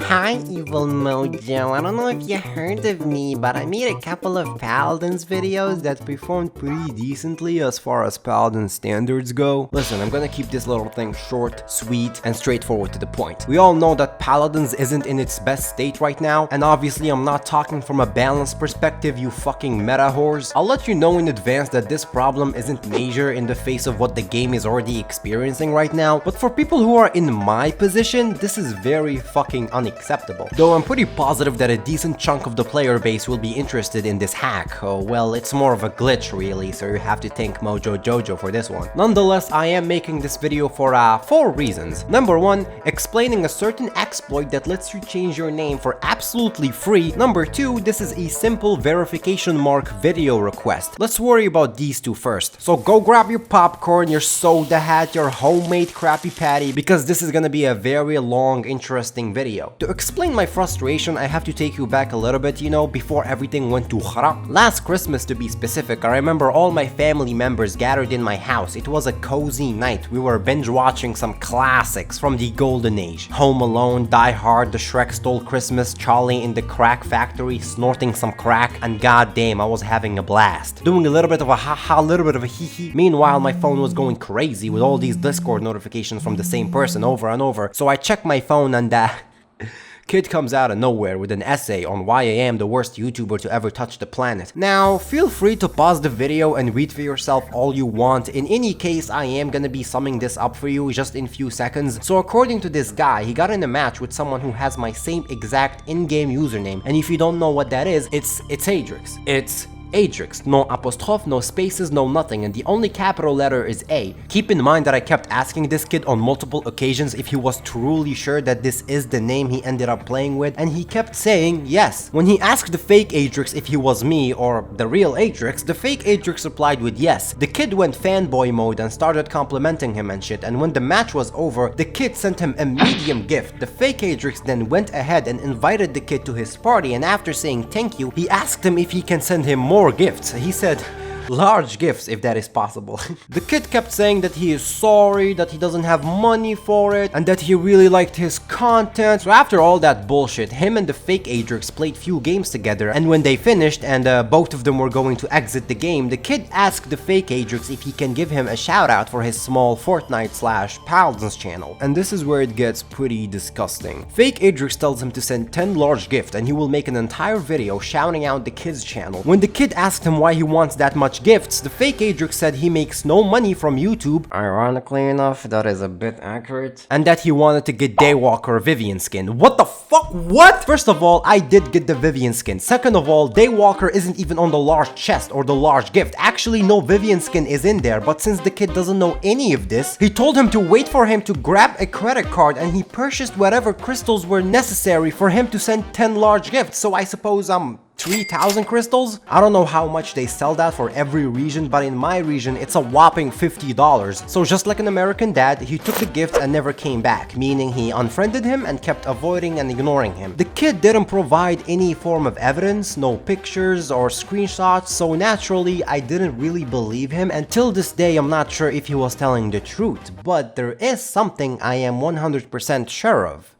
Hi, Evil Mojo. I don't know if you heard of me, but I made a couple of Paladins videos that performed pretty decently as far as Paladin standards go. Listen, I'm gonna keep this little thing short, sweet, and straightforward to the point. We all know that Paladins isn't in its best state right now, and obviously I'm not talking from a balanced perspective, you fucking meta whores. I'll let you know in advance that this problem isn't major in the face of what the game is already experiencing right now, but for people who are in my position, this is very fucking unacceptable. Though I'm pretty positive that a decent chunk of the player base will be interested in this hack. Oh, well, it's more of a glitch really, so you have to thank Mojo Jojo for this one. Nonetheless, I am making this video for 4 reasons. Number 1, explaining a certain exploit that lets you change your name for absolutely free. Number 2, this is a simple verification mark video request. Let's worry about these two first. So go grab your popcorn, your soda hat, your homemade Krabby Patty, because this is gonna be a very long, interesting video. To explain my frustration, I have to take you back a little bit, you know, before everything went to khara. Last Christmas, to be specific, I remember all my family members gathered in my house. It was a cozy night. We were binge watching some classics from the golden age. Home Alone, Die Hard, The Shrek Stole Christmas, Charlie in the Crack Factory, snorting some crack, and goddamn, I was having a blast. Doing a little bit of a haha, a little bit of a hee. Meanwhile, my phone was going crazy with all these Discord notifications from the same person over and over. So I checked my phone and kid comes out of nowhere with an essay on why I am the worst YouTuber to ever touch the planet. Now, feel free to pause the video and read for yourself all you want. In any case, I am gonna be summing this up for you just in few seconds. So according to this guy, he got in a match with someone who has my same exact in-game username. And if you don't know what that is, it's Adrix. It's Adrix, no apostrophe, no spaces, no nothing, and the only capital letter is A. Keep in mind that I kept asking this kid on multiple occasions if he was truly sure that this is the name he ended up playing with, and he kept saying yes. When he asked the fake Adrix if he was me or the real Adrix, the fake Adrix replied with yes. The kid went fanboy mode and started complimenting him and shit, and when the match was over, the kid sent him a medium gift. The fake Adrix then went ahead and invited the kid to his party, and after saying thank you, he asked him if he can send him more gifts. He said large gifts if that is possible. The kid kept saying that he is sorry, that he doesn't have money for it, and that he really liked his content. So after all that bullshit, him and the fake Adrix played few games together, and when they finished and both of them were going to exit the game, the kid asked the fake Adrix if he can give him a shout out for his small Fortnite/Paladins channel. And this is where it gets pretty disgusting. Fake Adrix tells him to send 10 large gifts and he will make an entire video shouting out the kid's channel. When the kid asked him why he wants that much gifts, the fake Adrix said he makes no money from YouTube, ironically enough, that is a bit accurate, and that he wanted to get Daywalker Vivian skin. What the fuck? What? First of all, I did get the Vivian skin. Second of all, Daywalker isn't even on the large chest or the large gift. Actually, no Vivian skin is in there, but since the kid doesn't know any of this, he told him to wait for him to grab a credit card and he purchased whatever crystals were necessary for him to send 10 large gifts. So I suppose 3,000 crystals? I don't know how much they sell that for every region, but in my region, it's a whopping $50. So just like an American dad, he took the gift and never came back, meaning he unfriended him and kept avoiding and ignoring him. The kid didn't provide any form of evidence, no pictures or screenshots, so naturally, I didn't really believe him. Until this day, I'm not sure if he was telling the truth, but there is something I am 100% sure of.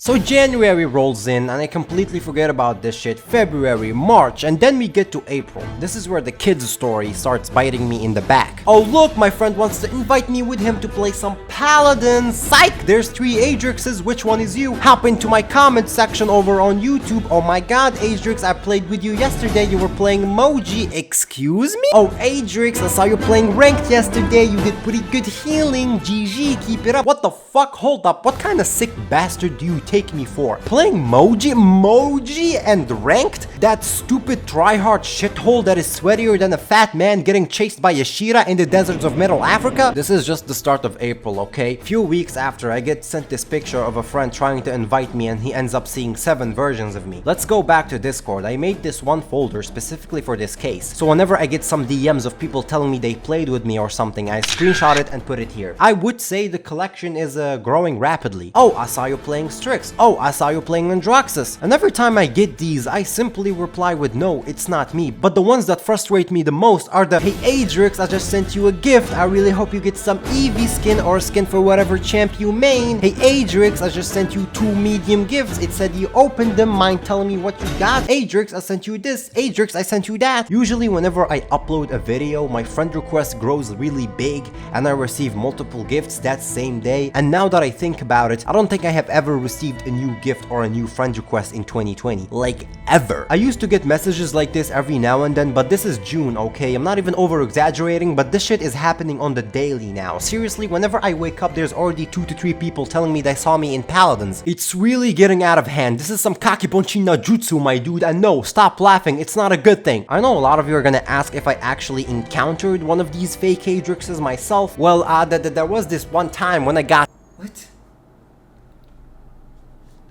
So January rolls in and I completely forget about this shit. February, March, and then we get to April. This is where the kid's story starts biting me in the back. Oh look, my friend wants to invite me with him to play some Paladins. Psych! There's 3 Adrixes, which one is you? Hop into my comment section over on YouTube. Oh my god, Adrix, I played with you yesterday. You were playing Moji. Excuse me? Oh Adrix, I saw you playing ranked yesterday. You did pretty good healing. GG, keep it up. What the fuck? Hold up. What kind of sick bastard do you take me for? Playing Moji and ranked? That stupid tryhard shithole that is sweatier than a fat man getting chased by a Shira in the deserts of Middle Africa? This is just the start of April, okay? Few weeks after, I get sent this picture of a friend trying to invite me and he ends up seeing 7 versions of me. Let's go back to Discord. I made this one folder specifically for this case. So whenever I get some DMs of people telling me they played with me or something, I screenshot it and put it here. I would say the collection is growing rapidly. Oh, I saw you playing Strix. Atrix. Oh, I saw you playing Adrix. And every time I get these, I simply reply with no, it's not me. But the ones that frustrate me the most are the hey Adrix, I just sent you a gift. I really hope you get some Eevee skin or skin for whatever champ you main. Hey Adrix, I just sent you 2 medium gifts. It said you opened them. Mind telling me what you got? Adrix, I sent you this. Adrix, I sent you that. Usually whenever I upload a video, my friend request grows really big and I receive multiple gifts that same day. And now that I think about it, I don't think I have ever received a new gift or a new friend request in 2020. Like ever. I used to get messages like this every now and then, but this is June, okay? I'm not even over exaggerating, but this shit is happening on the daily now. Seriously, whenever I wake up, there's already 2 to 3 people telling me they saw me in Paladins. It's really getting out of hand. This is some kakibonchi no jutsu, my dude, and no, stop laughing, it's not a good thing. I know a lot of you are gonna ask if I actually encountered one of these fake Adrixes myself. Well, there was this one time when I got... What?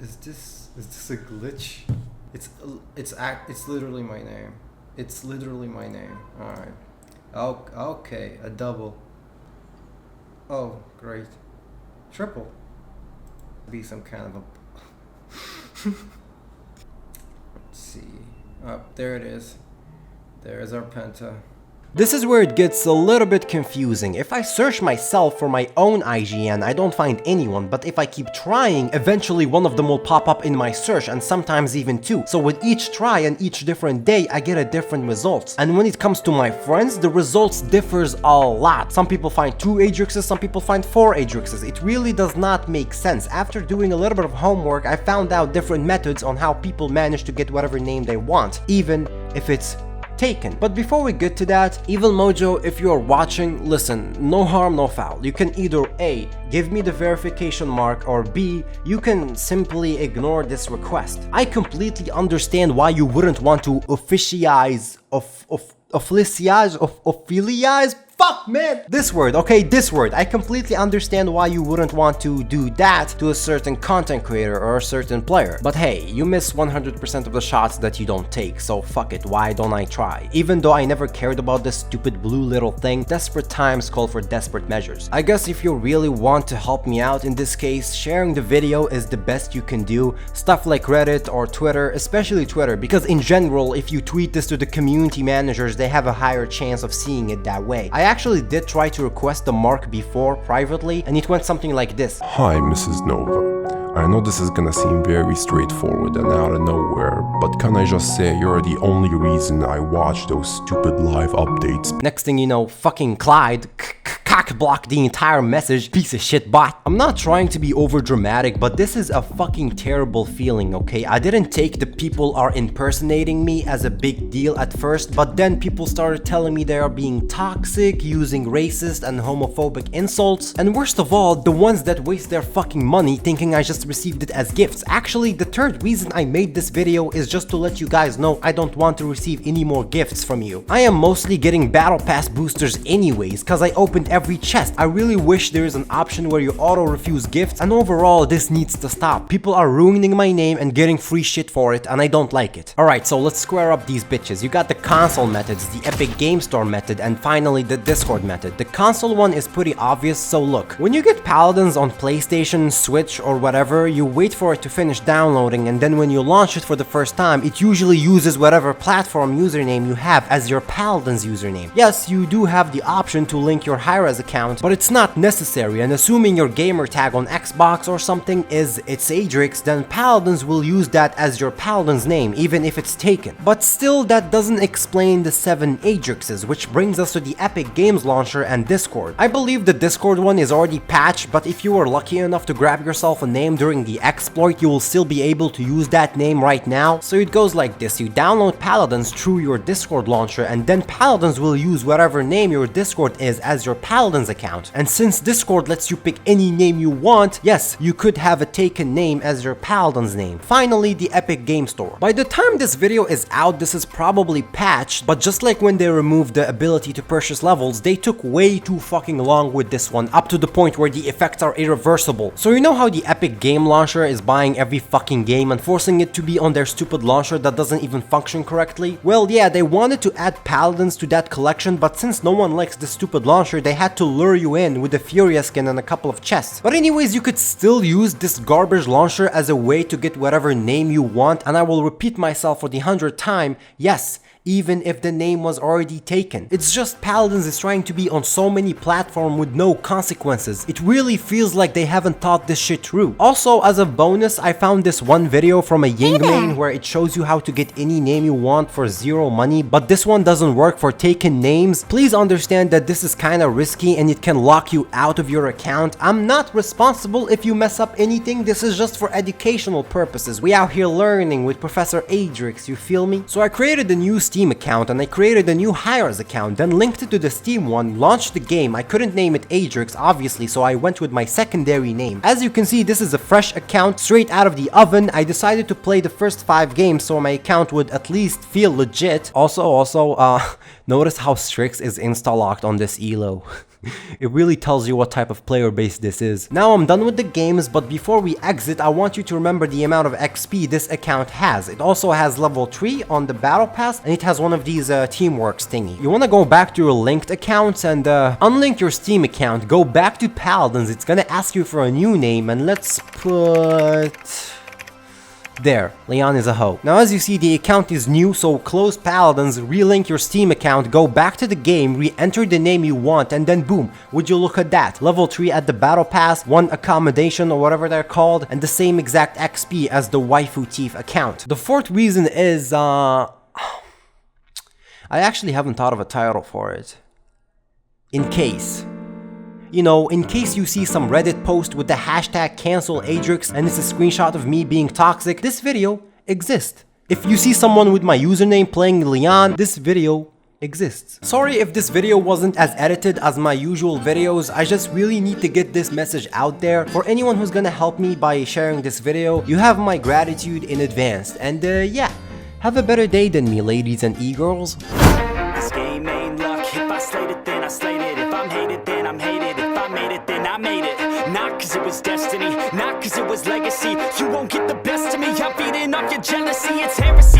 Is this a glitch? It's literally my name. It's literally my name. Alright. Oh, okay, a double. Oh, great. Triple. Be some kind of a... Let's see. Oh, there it is. There's our penta. This is where it gets a little bit confusing. If I search myself for my own IGN, I don't find anyone, but if I keep trying, eventually one of them will pop up in my search, and sometimes even 2. So with each try and each different day, I get a different results. And when it comes to my friends, the results differs a lot. Some people find 2 Adrixes, some people find 4 Adrixes. It really does not make sense. After doing a little bit of homework, I found out different methods on how people manage to get whatever name they want, even if it's taken. But before we get to that, Evil Mojo, if you are watching, listen, no harm, no foul. You can either A, give me the verification mark, or B, you can simply ignore this request. I completely understand why you wouldn't want to officialize, fuck, man! This word, okay, this word. I completely understand why you wouldn't want to do that to a certain content creator or a certain player. But hey, you miss 100% of the shots that you don't take, so fuck it, why don't I try? Even though I never cared about this stupid blue little thing, desperate times call for desperate measures. I guess if you really want to help me out in this case, sharing the video is the best you can do. Stuff like Reddit or Twitter, especially Twitter, because in general, if you tweet this to the community managers, they have a higher chance of seeing it that way. I actually did try to request the mark before privately, and it went something like this. Hi, Mrs. Nova. I know this is gonna seem very straightforward and out of nowhere, but can I just say you're the only reason I watch those stupid live updates. Next thing you know, fucking Clyde cock-block the entire message, piece of shit bot. I'm not trying to be over dramatic, but this is a fucking terrible feeling, okay? I didn't take the people are impersonating me as a big deal at first, but then people started telling me they are being toxic, using racist and homophobic insults, and worst of all, the ones that waste their fucking money thinking I just received it as gifts. Actually, the third reason I made this video is just to let you guys know I don't want to receive any more gifts from you. I am mostly getting battle pass boosters anyways, cause I opened every chest. I really wish there is an option where you auto refuse gifts, and overall this needs to stop. People are ruining my name and getting free shit for it, and I don't like it. Alright, so let's square up these bitches. You got the console methods, the Epic Game Store method, and finally the Discord method. The console one is pretty obvious, so look. When you get Paladins on PlayStation, Switch, or whatever, you wait for it to finish downloading, and then when you launch it for the first time, it usually uses whatever platform username you have as your Paladins username. Yes, you do have the option to link your Hi-Rez account, but it's not necessary, and assuming your gamer tag on Xbox or something is itsadrix, then Paladins will use that as your Paladins name, even if it's taken. But still, that doesn't explain the 7 Adrixes, which brings us to the Epic Games Launcher and Discord. I believe the Discord one is already patched, but if you were lucky enough to grab yourself a name during the exploit, you will still be able to use that name right now. So it goes like this: you download Paladins through your Discord launcher, and then Paladins will use whatever name your Discord is as your Paladins account. And since Discord lets you pick any name you want, yes, you could have a taken name as your Paladins name. Finally, the Epic Game Store. By the time this video is out, this is probably patched, but just like when they removed the ability to purchase levels, they took way too fucking long with this one, up to the point where the effects are irreversible. So you know how the Epic Game Launcher is buying every fucking game and forcing it to be on their stupid launcher that doesn't even function correctly? Well, yeah, they wanted to add Paladins to that collection, but since no one likes this stupid launcher, they had that to lure you in with the Furia skin and a couple of chests. But anyways, you could still use this garbage launcher as a way to get whatever name you want, and I will repeat myself for the 100th time, yes, even if the name was already taken. It's just Paladins is trying to be on so many platforms with no consequences. It really feels like they haven't thought this shit through. Also, as a bonus, I found this one video from a Yingmain where it shows you how to get any name you want for 0 money, but this one doesn't work for taken names. Please understand that this is kinda risky and it can lock you out of your account. I'm not responsible if you mess up anything, this is just for educational purposes. We out here learning with Professor Adrix, you feel me? So I created a new Steam account and I created a new Hires account, then linked it to the Steam one, launched the game. I couldn't name it Adrix obviously, so I went with my secondary name. As you can see, this is a fresh account straight out of the oven. I decided to play the first 5 games so my account would at least feel legit. Also, notice how Strix is insta-locked on this elo. It really tells you what type of player base this is. Now I'm done with the games, but before we exit, I want you to remember the amount of XP this account has. It also has level 3 on the battle pass, and it has one of these teamwork thingy. You want to go back to your linked accounts and unlink your Steam account, go back to Paladins. It's gonna ask you for a new name, and let's put... There, Leon is a hoe. Now as you see, the account is new, so close Paladins, relink your Steam account, go back to the game, re-enter the name you want, and then boom, would you look at that. Level 3 at the battle pass, 1 accommodation or whatever they're called, and the same exact XP as the Waifu Thief account. The 4th reason is, I actually haven't thought of a title for it. In case. You know, in case you see some Reddit post with the hashtag cancel Adrix and it's a screenshot of me being toxic, this video exists. If you see someone with my username playing Leon, this video exists. Sorry if this video wasn't as edited as my usual videos, I just really need to get this message out there. For anyone who's gonna help me by sharing this video, you have my gratitude in advance. And yeah, have a better day than me, ladies and e-girls. This game ain't luck. If I slayed it, then I slayed it. If I'm hated, then I'm hated. If I made it, then I made it. Not cause it was destiny, not cause it was legacy. You won't get the best of me, I'm feeding off your jealousy. It's heresy.